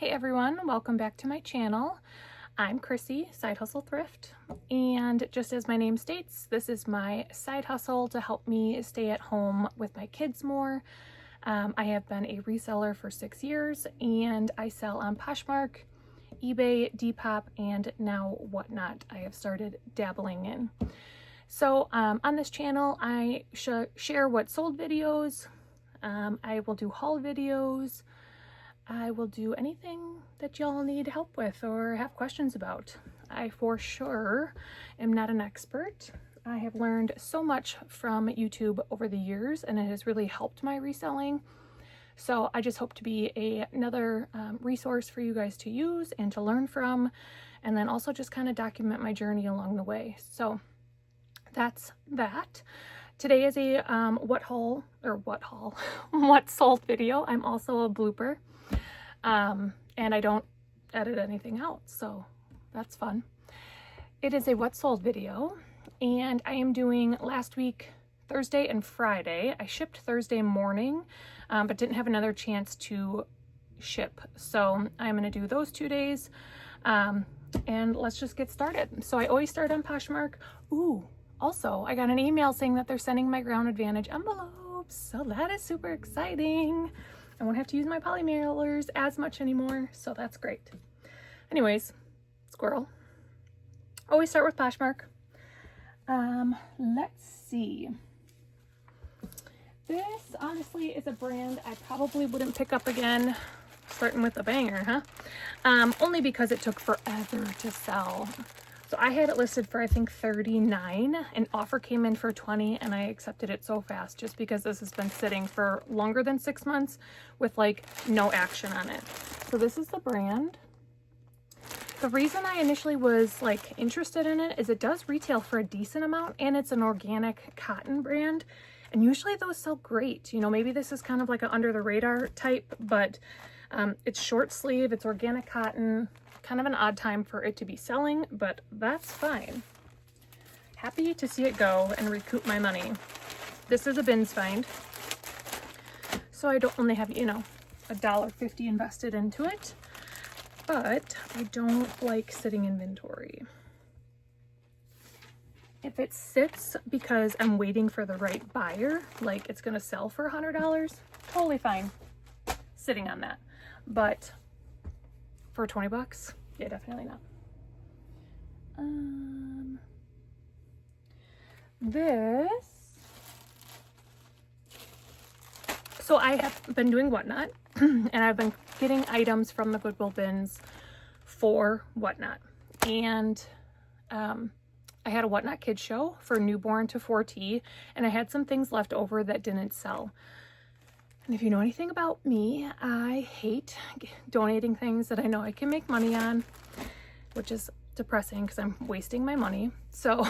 Hey everyone, welcome back to my channel. I'm Chrissy, Side Hustle Thrift, and just as my name states, this is my side hustle to help me stay at home with my kids more. I have been a reseller for 6 years and I sell on Poshmark, eBay, Depop, and now Whatnot I have started dabbling in. So on this channel I share what sold videos, I will do haul videos, I will do anything that y'all need help with or have questions about. I for sure am not an expert. I have learned so much from YouTube over the years and it has really helped my reselling. So I just hope to be another resource for you guys to use and to learn from, and then also just kind of document my journey along the way. So that's that. Today is a what sold video. I'm also a blooper. And I don't edit anything out, so that's fun. It is a what sold video, and I am doing last week, Thursday and Friday. I shipped Thursday morning, but didn't have another chance to ship. So I'm going to do those 2 days, and let's just get started. So I always start on Poshmark. Ooh, also, I got an email saying that they're sending my Ground Advantage envelopes, so that is super exciting. I won't have to use my poly mailers as much anymore, so that's great. Anyways, squirrel. Always start with Poshmark. Let's see. This honestly is a brand I probably wouldn't pick up again, starting with a banger, huh? Only because it took forever to sell. So I had it listed for I think $39, an offer came in for $20, and I accepted it so fast just because this has been sitting for longer than 6 months with like no action on it. So this is the brand. The reason I initially was like interested in it is it does retail for a decent amount and it's an organic cotton brand. And usually those sell great. You know, maybe this is kind of like an under the radar type, but it's short sleeve, it's organic cotton. Kind of an odd time for it to be selling, but that's fine. Happy to see it go and recoup my money. This is a bins find, so I don't only have, you know, $1.50 invested into it, but I don't like sitting inventory. If it sits because I'm waiting for the right buyer, like it's gonna sell for $100, totally fine sitting on that. But for 20 bucks? Yeah, definitely not. So I have been doing Whatnot and I've been getting items from the Goodwill bins for Whatnot. And I had a Whatnot kids show for newborn to 4T, and I had some things left over that didn't sell. And if you know anything about me, I hate donating things that I know I can make money on, which is depressing because I'm wasting my money. So,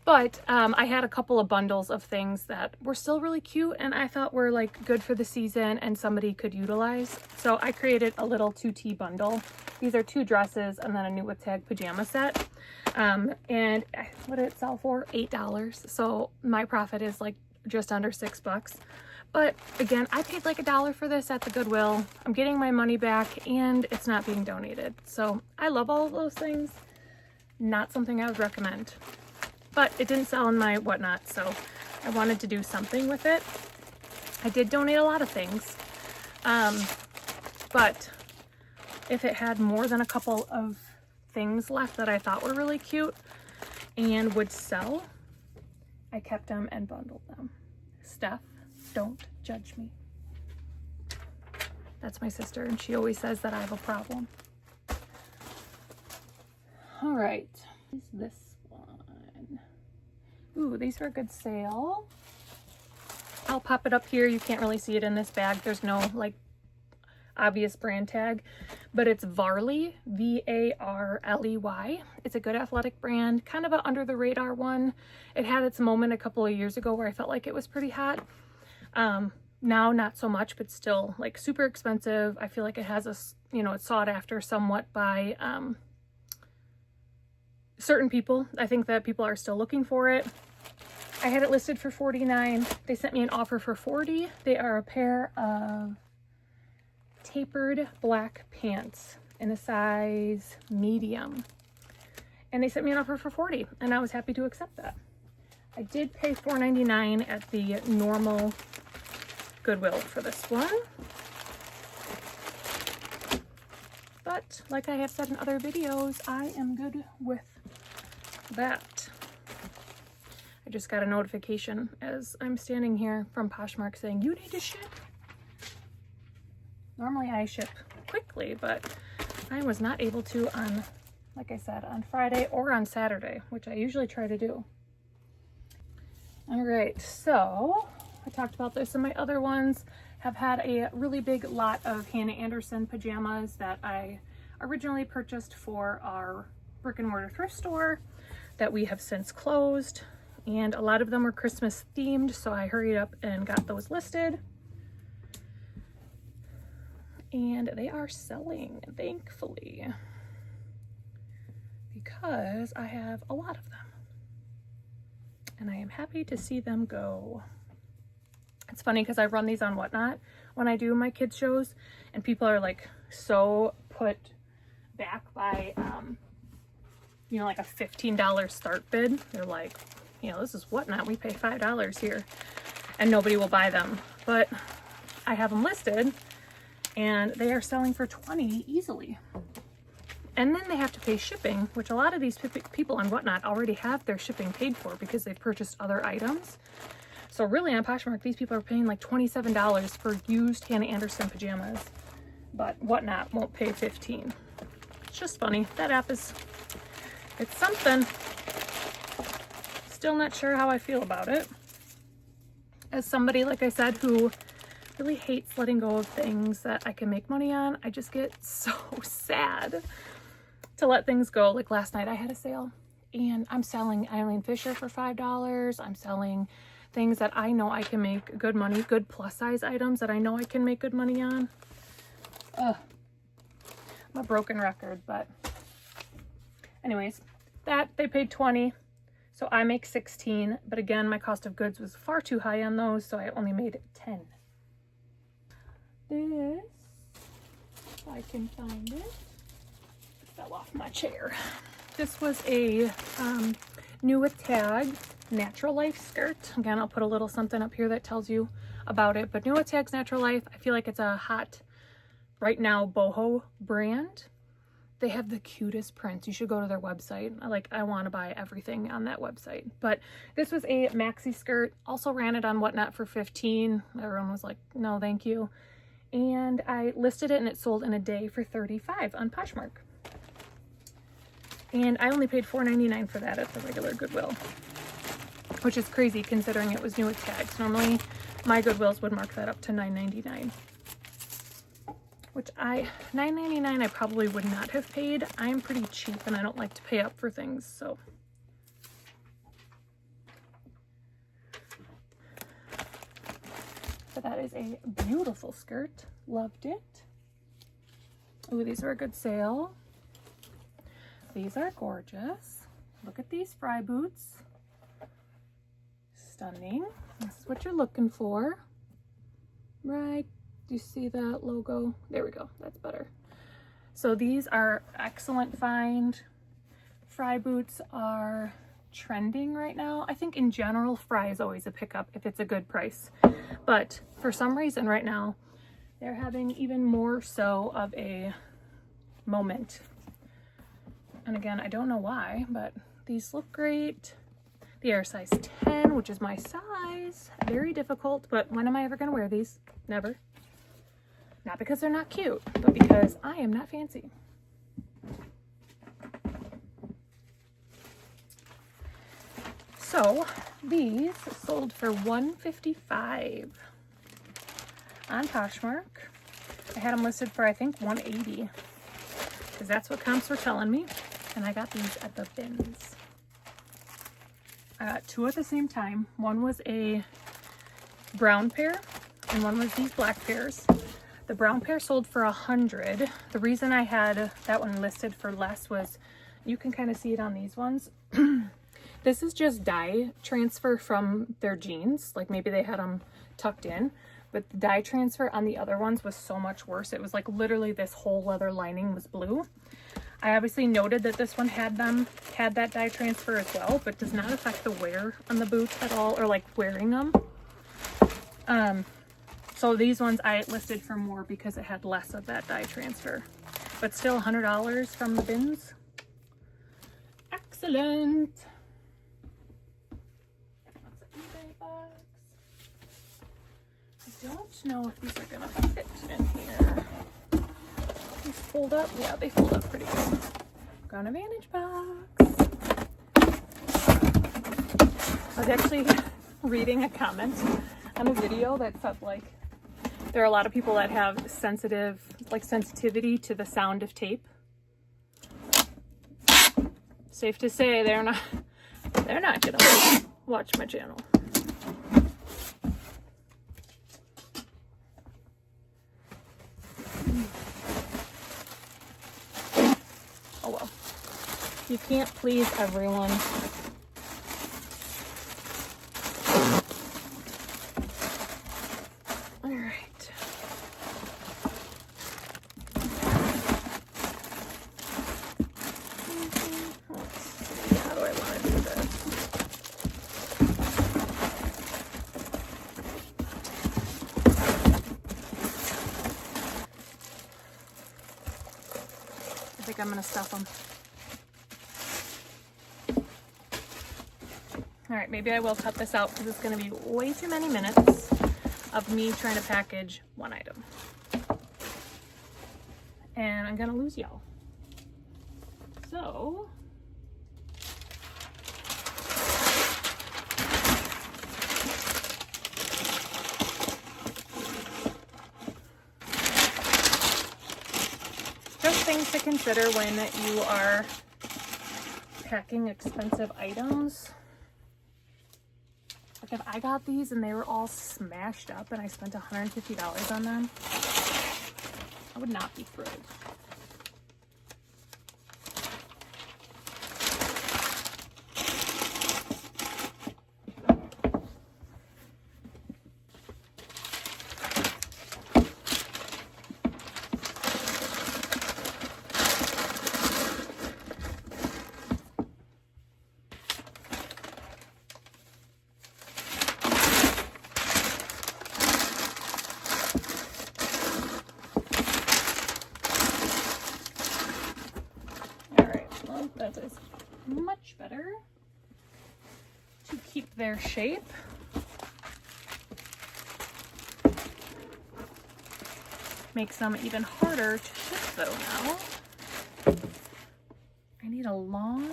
but I had a couple of bundles of things that were still really cute and I thought were like good for the season and somebody could utilize. So I created a little 2T bundle. These are 2 dresses and then a new with tag pajama set. And what did it sell for? $8. So my profit is like just under $6. But again, I paid like $1 for this at the Goodwill. I'm getting my money back and it's not being donated. So I love all of those things. Not something I would recommend. But it didn't sell in my Whatnot, so I wanted to do something with it. I did donate a lot of things. But if it had more than a couple of things left that I thought were really cute and would sell, I kept them and bundled them. Steph, don't judge me. That's my sister, and she always says that I have a problem. All right, is this one? Ooh, these were a good sale. I'll pop it up here. You can't really see it in this bag. There's no like obvious brand tag, but it's Varley, V-A-R-L-E-Y. It's a good athletic brand, kind of an under the radar one. It had its moment a couple of years ago where I felt like it was pretty hot. Now not so much, but still like super expensive. I feel like it has a, you know, it's sought after somewhat by certain people. I think that people are still looking for it. I had it listed for $49. They sent me an offer for $40. They are a pair of tapered black pants in a size medium. And they sent me an offer for $40, and I was happy to accept that. I did pay $4.99 at the normal Goodwill for this one. But like I have said in other videos, I am good with that. I just got a notification as I'm standing here from Poshmark saying, you need to ship. Normally I ship quickly, but I was not able to on, like I said, on Friday or on Saturday, which I usually try to do. All right, so I talked about this in my other ones. Have had a really big lot of Hannah Anderson pajamas that I originally purchased for our brick and mortar thrift store that we have since closed. And a lot of them were Christmas themed, so I hurried up and got those listed. And they are selling, thankfully, because I have a lot of them. And I am happy to see them go. It's funny because I run these on Whatnot when I do my kids shows, and people are like so put back by, you know, like a $15 start bid. They're like, you know, this is Whatnot, we pay $5 here, and nobody will buy them. But I have them listed, and they are selling for $20 easily. And then they have to pay shipping, which a lot of these people on Whatnot already have their shipping paid for because they've purchased other items. So really on Poshmark, these people are paying like $27 for used Hannah Anderson pajamas, but Whatnot won't pay $15. It's just funny. That app is, it's something. Still not sure how I feel about it. As somebody, like I said, who really hates letting go of things that I can make money on, I just get so sad to let things go. Like last night I had a sale and I'm selling Eileen Fisher for $5. I'm selling things that I know I can make good money, good plus size items that I know I can make good money on. Ugh. I'm a broken record, but anyways, that they paid $20. So I make $16, but again, my cost of goods was far too high on those, so I only made $10. This, if I can find it, fell off my chair. This was a new with tag Natural Life skirt. Again, I'll put a little something up here that tells you about it, but new with tags Natural Life. I feel like it's a hot, right now, boho brand. They have the cutest prints. You should go to their website. I want to buy everything on that website. But this was a maxi skirt. Also ran it on Whatnot for $15. Everyone was like, no, thank you. And I listed it and it sold in a day for $35 on Poshmark. And I only paid $4.99 for that at the regular Goodwill, which is crazy considering it was new with tags. Normally my Goodwills would mark that up to $9.99. Which $9.99 I probably would not have paid. I'm pretty cheap and I don't like to pay up for things, so. So that is a beautiful skirt. Loved it. Ooh, these are a good sale. These are gorgeous. Look at these fry boots. Stunning. This is what you're looking for. Right. Do you see that logo? There we go. That's better. So these are excellent find. Fry boots are trending right now. I think in general, fry is always a pickup if it's a good price. But for some reason right now, they're having even more so of a moment. And again, I don't know why, but these look great. They are size 10, which is my size. Very difficult, but when am I ever going to wear these? Never. Not because they're not cute, but because I am not fancy. So these sold for $155 on Poshmark. I had them listed for I think $180 because that's what comps were telling me, and I got these at the bins. I got two at the same time. One was a brown pair and one was these black pairs. The brown pair sold for $100. The reason I had that one listed for less was, you can kind of see it on these ones. This is just dye transfer from their jeans. Like maybe they had them tucked in, but the dye transfer on the other ones was so much worse. It was like literally this whole leather lining was blue. I obviously noted that this one had that dye transfer as well, but does not affect the wear on the boots at all, or like wearing them. So these ones I listed for more because it had less of that dye transfer, but still $100 from the bins. Excellent. That's an eBay box. I don't know if these are gonna fit in here. These fold up? Yeah, they fold up pretty good. Got a Vantage box. I was actually reading a comment on a video that said like there are a lot of people that have sensitivity to the sound of tape. Safe to say they're not gonna watch my channel. Oh well. You can't please everyone. All right. I'm gonna stuff them. All right, maybe I will cut this out because it's gonna be way too many minutes of me trying to package one item. And I'm gonna lose y'all. So, things to consider when you are packing expensive items. Like if I got these and they were all smashed up and I spent $150 on them, I would not be thrilled. That is much better to keep their shape. Makes them even harder to ship though now. I need a long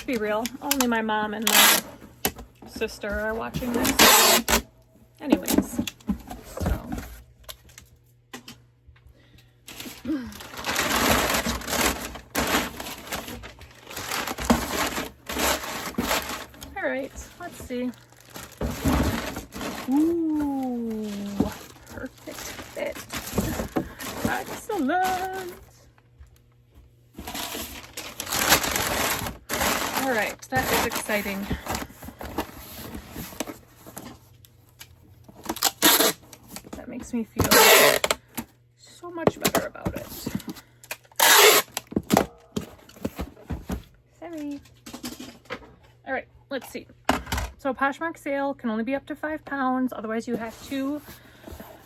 be real, only my mom and my sister are watching this. Anyways, so. All right, let's see. Ooh, perfect fit. Excellent. All right, that is exciting. That makes me feel so much better about it. Sorry. All right, let's see. So Poshmark sale can only be up to 5 pounds. Otherwise you have to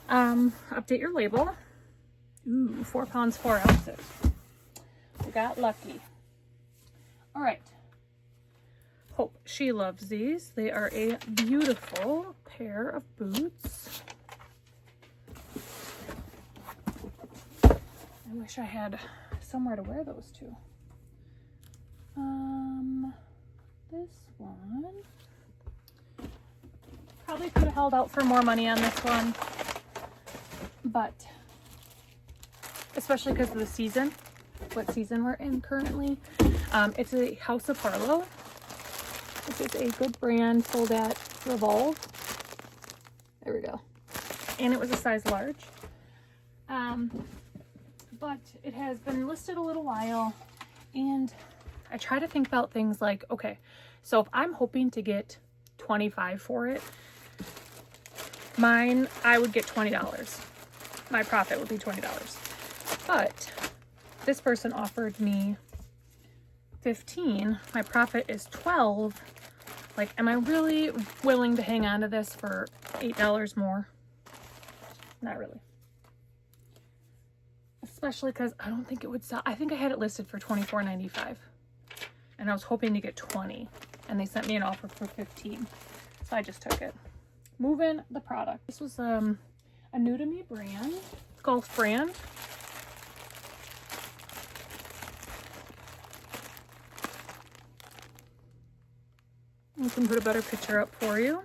update your label. Ooh, 4 pounds, 4 ounces. We got lucky. All right. Hope she loves these. They are a beautiful pair of boots. I wish I had somewhere to wear those to. This one. Probably could have held out for more money on this one, but especially because of the season, what season we're in currently. It's a House of Harlow. This is a good brand, sold at revolve. There we go. And it was a size large. But it has been listed a little while, and I try to think about things like, okay, so if I'm hoping to get $25 for it, mine, I would get $20. My profit would be $20. But this person offered me 15. My profit is 12. Like, am I really willing to hang on to this for $8 more? Not really. Especially because I don't think it would sell. I think I had it listed for $24.95. And I was hoping to get 20. And they sent me an offer for 15. So I just took it. Moving the product. This was a new to me brand. Golf brand. I can put a better picture up for you.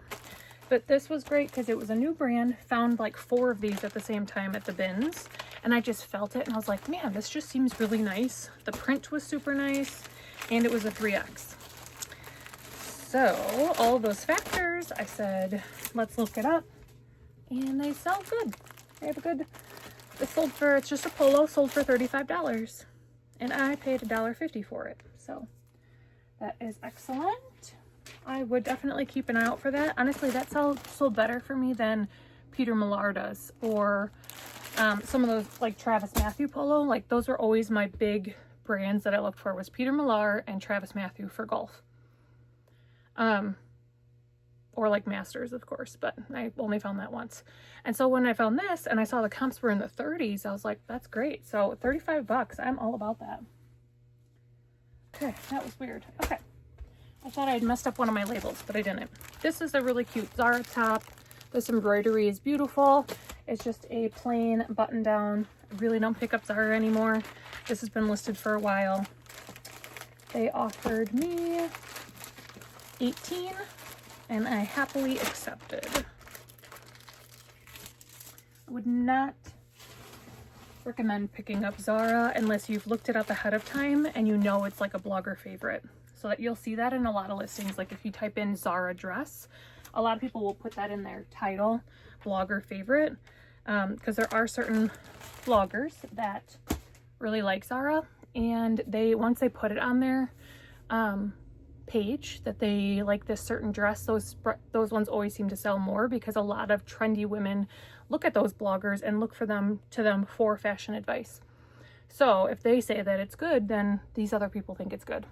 But this was great because it was a new brand. Found like 4 of these at the same time at the bins. And I just felt it and I was like, man, this just seems really nice. The print was super nice and it was a 3X. So all of those factors, I said, let's look it up. And they sell good. They have a good, it's just a polo, sold for $35. And I paid $1.50 for it. So that is excellent. I would definitely keep an eye out for that. Honestly, that sold better for me than Peter Millar does, or some of those like Travis Mathew polo. Like those are always my big brands that I looked for, was Peter Millar and Travis Mathew for golf. Or like Masters, of course, but I only found that once. And so when I found this and I saw the comps were in the 30s, I was like, that's great. So $35, I'm all about that. Okay, that was weird. Okay. I thought I'd messed up one of my labels, but I didn't. This is a really cute Zara top. This embroidery is beautiful. It's just a plain button down. I really don't pick up Zara anymore. This has been listed for a while. They offered me 18 and I happily accepted. I would not recommend picking up Zara unless you've looked it up ahead of time and you know it's like a blogger favorite. So that you'll see that in a lot of listings. Like if you type in Zara dress, a lot of people will put that in their title, blogger favorite, because there are certain bloggers that really like Zara, and once they put it on their page that they like this certain dress, those ones always seem to sell more because a lot of trendy women look at those bloggers and look for them for fashion advice. So if they say that it's good, then these other people think it's good.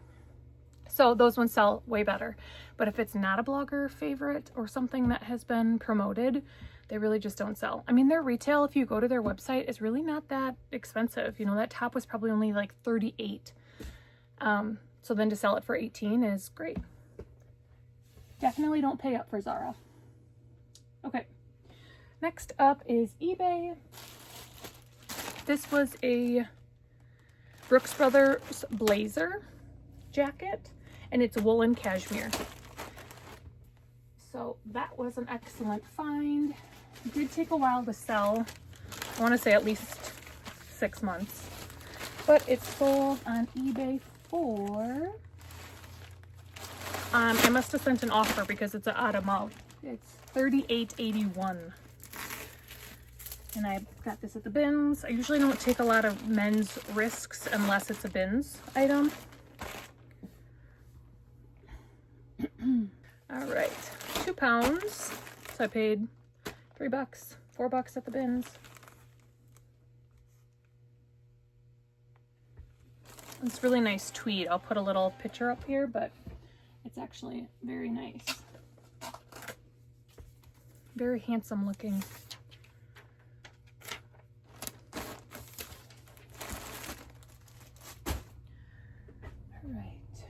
So those ones sell way better. But if it's not a blogger favorite or something that has been promoted, they really just don't sell. I mean, their retail, if you go to their website, is really not that expensive. You know, that top was probably only like $38. So then to sell it for $18 is great. Definitely don't pay up for Zara. Okay. Next up is eBay. This was a Brooks Brothers blazer jacket, and it's woolen cashmere. So that was an excellent find. It did take a while to sell. I want to say at least 6 months. But it sold on eBay for, I must have sent an offer because it's an odd amount. It's $38.81. And I got this at the bins. I usually don't take a lot of men's risks unless it's a bins item. All right, 2 pounds. So I paid $3, $4 at the bins. It's really nice tweed. I'll put a little picture up here, but it's actually very nice. Very handsome looking. All right.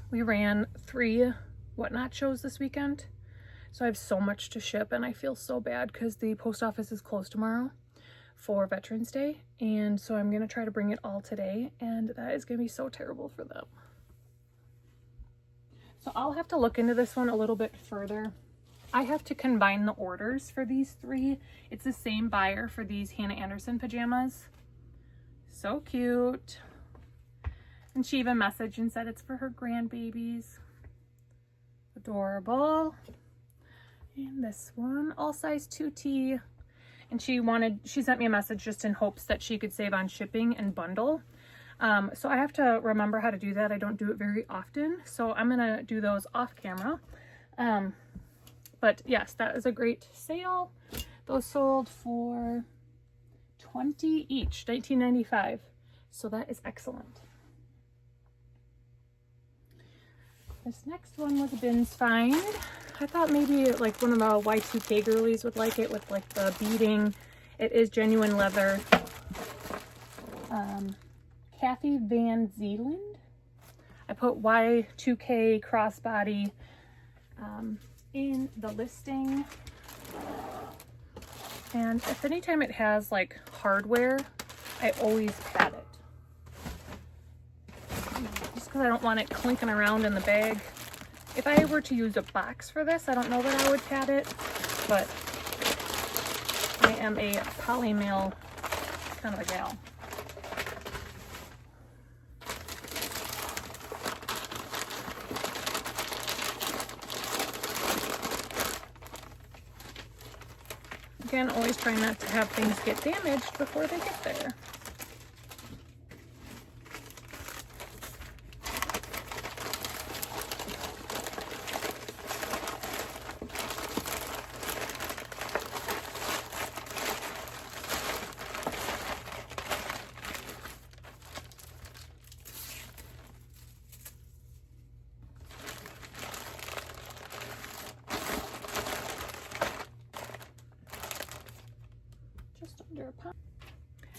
We ran 3 Whatnot shows this weekend. So I have so much to ship and I feel so bad because the post office is closed tomorrow for Veterans Day. And so I'm going to try to bring it all today, and that is going to be so terrible for them. So I'll have to look into this one a little bit further. I have to combine the orders for these 3. It's the same buyer for these Hannah Anderson pajamas. So cute. And she even messaged and said it's for her grandbabies. Adorable. And this one, all size 2T. And she sent me a message just in hopes that she could save on shipping and bundle. So I have to remember how to do that. I don't do it very often. So I'm gonna do those off camera. But yes, that is a great sale. Those sold for $20 each, $19.95. So that is excellent. This next one was a bins find. I thought maybe like one of the Y2K girlies would like it with like the beading. It is genuine leather. Kathy Van Zeeland. I put Y2K crossbody in the listing. And if anytime it has like hardware, I always pat it. Just because I don't want it clinking around in the bag. If I were to use a box for this, I don't know that I would pat it, but I am a polymail kind of a gal. Again, always try not to have things get damaged before they get there.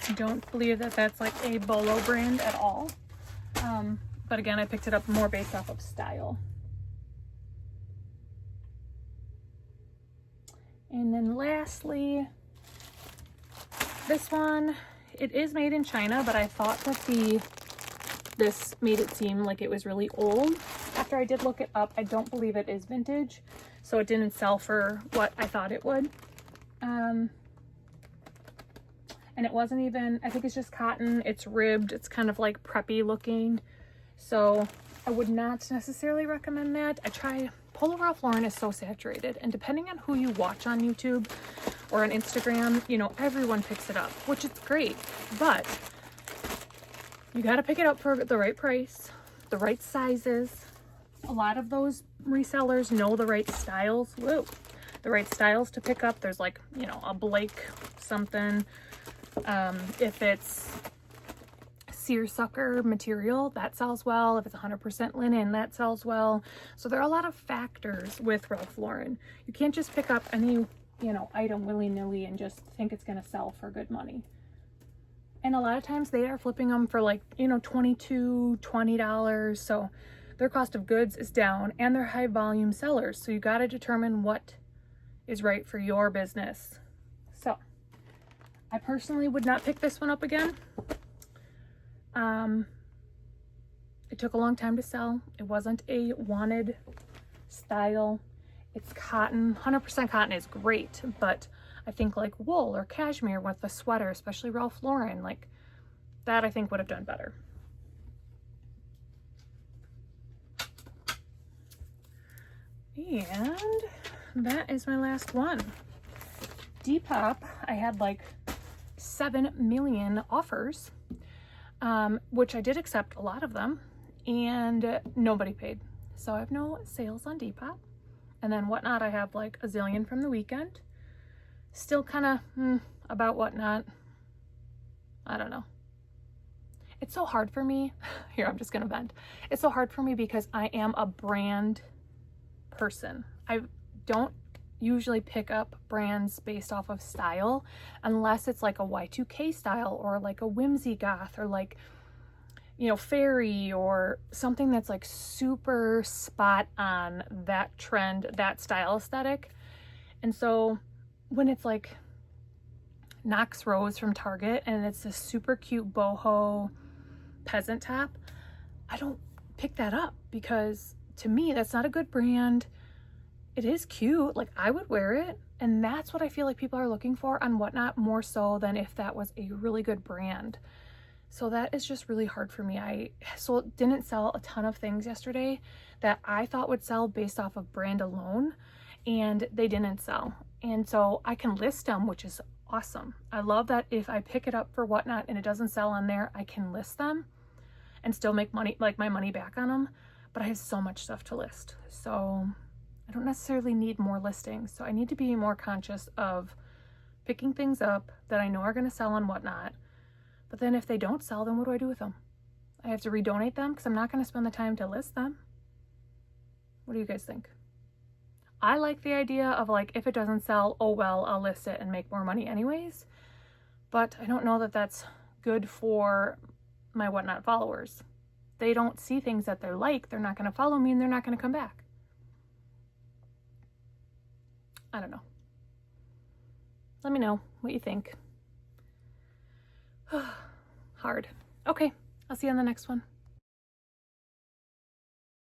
I don't believe that that's like a Bolo brand at all. But again, I picked it up more based off of style. And then lastly, this one, it is made in China, but I thought that this made it seem like it was really old. After I did look it up, I don't believe it is vintage, so it didn't sell for what I thought it would. And it wasn't even, I think it's just cotton, it's ribbed, it's kind of like preppy looking. So I would not necessarily recommend that. Polo Ralph Lauren is so saturated, and depending on who you watch on YouTube or on Instagram, you know, everyone picks it up, which is great, but you gotta pick it up for the right price, the right sizes. A lot of those resellers know the right styles. Whoa, the right styles to pick up. There's like, you know, a Blake something. If it's seersucker material, that sells well. If it's 100% linen, that sells well. So there are a lot of factors with Ralph Lauren. You can't just pick up any, you know, item willy-nilly and just think it's going to sell for good money. And a lot of times they are flipping them for like, you know, $22, $20. So their cost of goods is down, and they're high volume sellers. So you got to determine what is right for your business. So I personally would not pick this one up again. It took a long time to sell. It wasn't a wanted style. It's cotton. 100% cotton is great, but I think like wool or cashmere with a sweater, especially Ralph Lauren, like that I think would have done better. And that is my last one. Depop, I had like 7 million offers, which I did accept a lot of them, and nobody paid. So I have no sales on Depop. And then Whatnot, I have like a zillion from the weekend. Still kind of about Whatnot. I don't know. It's so hard for me. Here, I'm just gonna vent. It's so hard for me because I am a brand person. I don't usually pick up brands based off of style unless it's like a Y2K style or like a whimsy goth or like, you know, fairy or something that's like super spot on that trend, that style aesthetic. And so when it's like Knox Rose from Target and it's a super cute boho peasant top, I don't pick that up because to me that's not a good brand. It is cute, like I would wear it, and that's what I feel like people are looking for on Whatnot more so than if that was a really good brand. So that is just really hard for me. I didn't sell a ton of things yesterday that I thought would sell based off of brand alone, and they didn't sell. And so I can list them, which is awesome. I love that if I pick it up for Whatnot and it doesn't sell on there, I can list them and still make money, like my money back on them. But I have so much stuff to list. So I don't necessarily need more listings. So I need to be more conscious of picking things up that I know are going to sell on Whatnot. But then if they don't sell, then what do I do with them? I have to redonate them because I'm not going to spend the time to list them. What do you guys think? I like the idea of like, if it doesn't sell, oh well, I'll list it and make more money anyways. But I don't know that that's good for my Whatnot followers. They don't see things that they're like, they're not going to follow me, and they're not going to come back. I don't know. Let me know what you think. Hard. Okay, I'll see you on the next one.